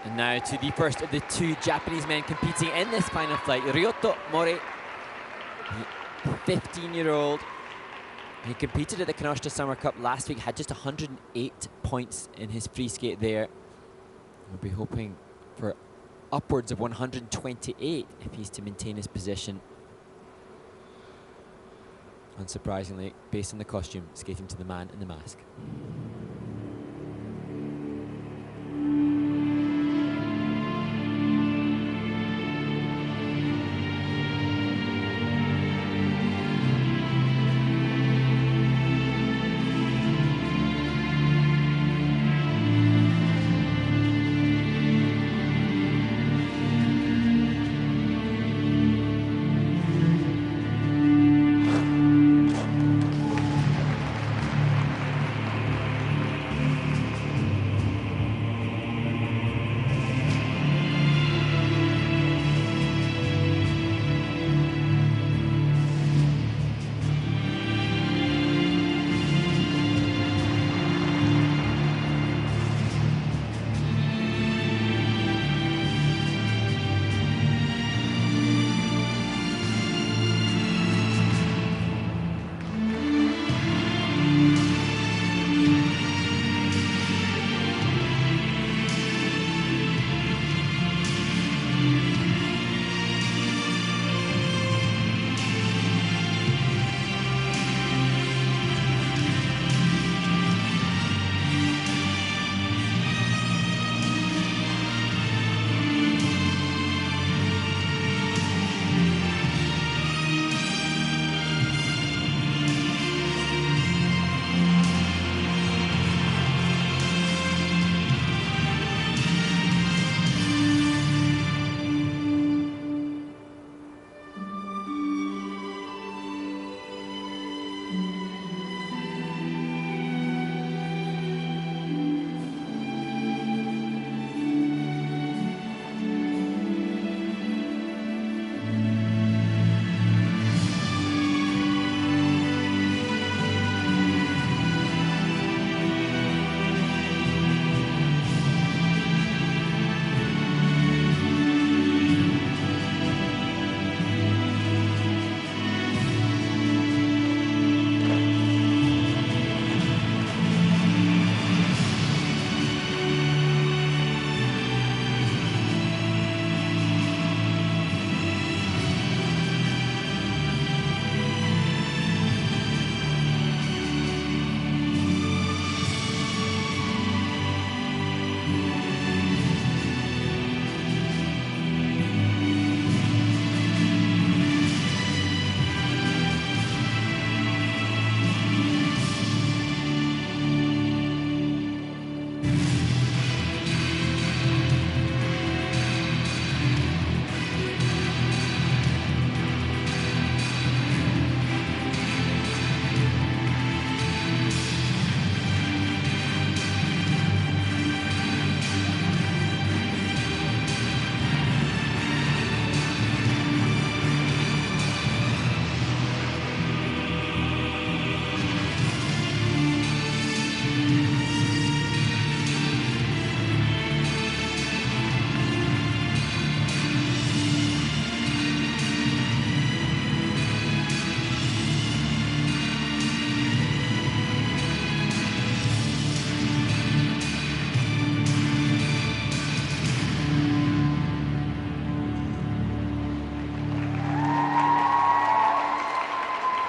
And now to the first of the two Japanese men competing in this final flight, Ryoto Mori, 15-year-old. He competed at the Kanoshita Summer Cup last week, had just 108 points in his free skate there. We'll be hoping for upwards of 128 if he's to maintain his position. Unsurprisingly, based on the costume, skating to the man in the mask.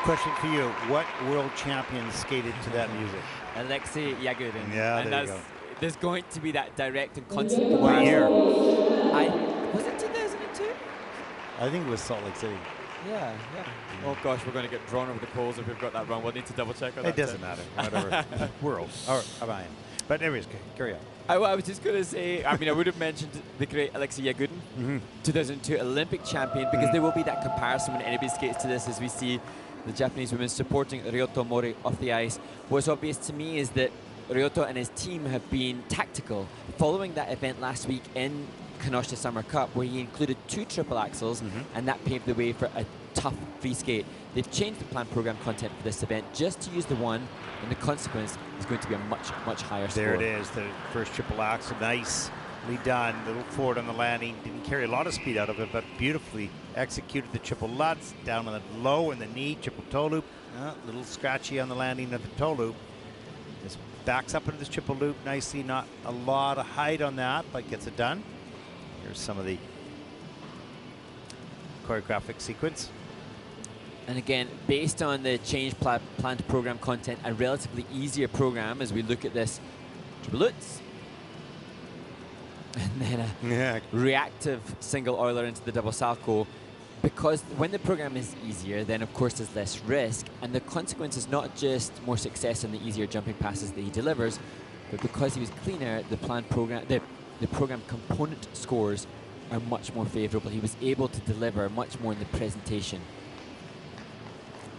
Question for you. What world champion skated to that music? Alexei Yagudin. Yeah, and there you go. There's going to be that direct and constant What comparison. year? Was it 2002? I think it was Salt Lake City. Yeah. Oh gosh, we're going to get drawn over the coals if we've got that wrong. We'll need to double check on that. It doesn't matter. Whatever. World. Or I am. But anyways, carry on. I was just going to say, I would have mentioned the great Alexei Yagudin, 2002 Olympic champion, because there will be that comparison when anybody skates to this, as we see the Japanese women supporting Ryoto Mori off the ice. What's obvious to me is that Ryoto and his team have been tactical following that event last week in Kanoshita Summer Cup, where he included 2 triple axels, and that paved the way for a tough free skate. They've changed the planned program content for this event just to use the one, and the consequence is going to be a much, much higher score. There it is, the first triple axel, nice. Beautifully done. Little forward on the landing. Didn't carry a lot of speed out of it, but beautifully executed the triple lutz. Down on the low in the knee, triple toe loop. A little scratchy on the landing of the toe loop. Just backs up into this triple loop nicely. Not a lot of height on that, but gets it done. Here's some of the choreographic sequence. And again, based on the change plan to program content, a relatively easier program as we look at this triple lutz. And then a reactive single Euler into the double salto. Because when the program is easier, then of course there's less risk. And the consequence is not just more success on the easier jumping passes that he delivers, but because he was cleaner, the planned program, the program component scores are much more favorable. He was able to deliver much more in the presentation.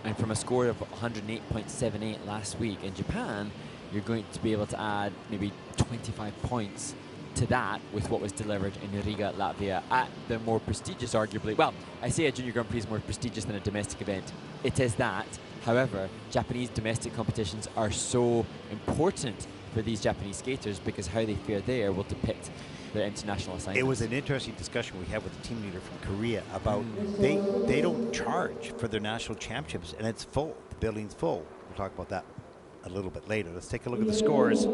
And from a score of 108.78 last week in Japan, you're going to be able to add maybe 25 points to that with what was delivered in Riga, Latvia at the more prestigious, arguably, well, I say a Junior Grand Prix is more prestigious than a domestic event. It is that. However, Japanese domestic competitions are so important for these Japanese skaters because how they fare there will depict their international assignments. It was an interesting discussion we had with the team leader from Korea about they don't charge for their national championships, and it's full. The building's full. We'll talk about that a little bit later. Let's take a look at the scores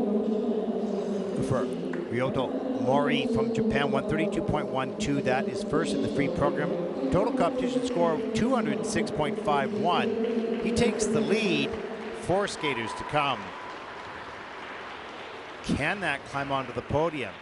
for Ryoto Mori from Japan, 132.12. That is first in the free program. Total competition score of 206.51. He takes the lead. 4 skaters to come. Can that climb onto the podium?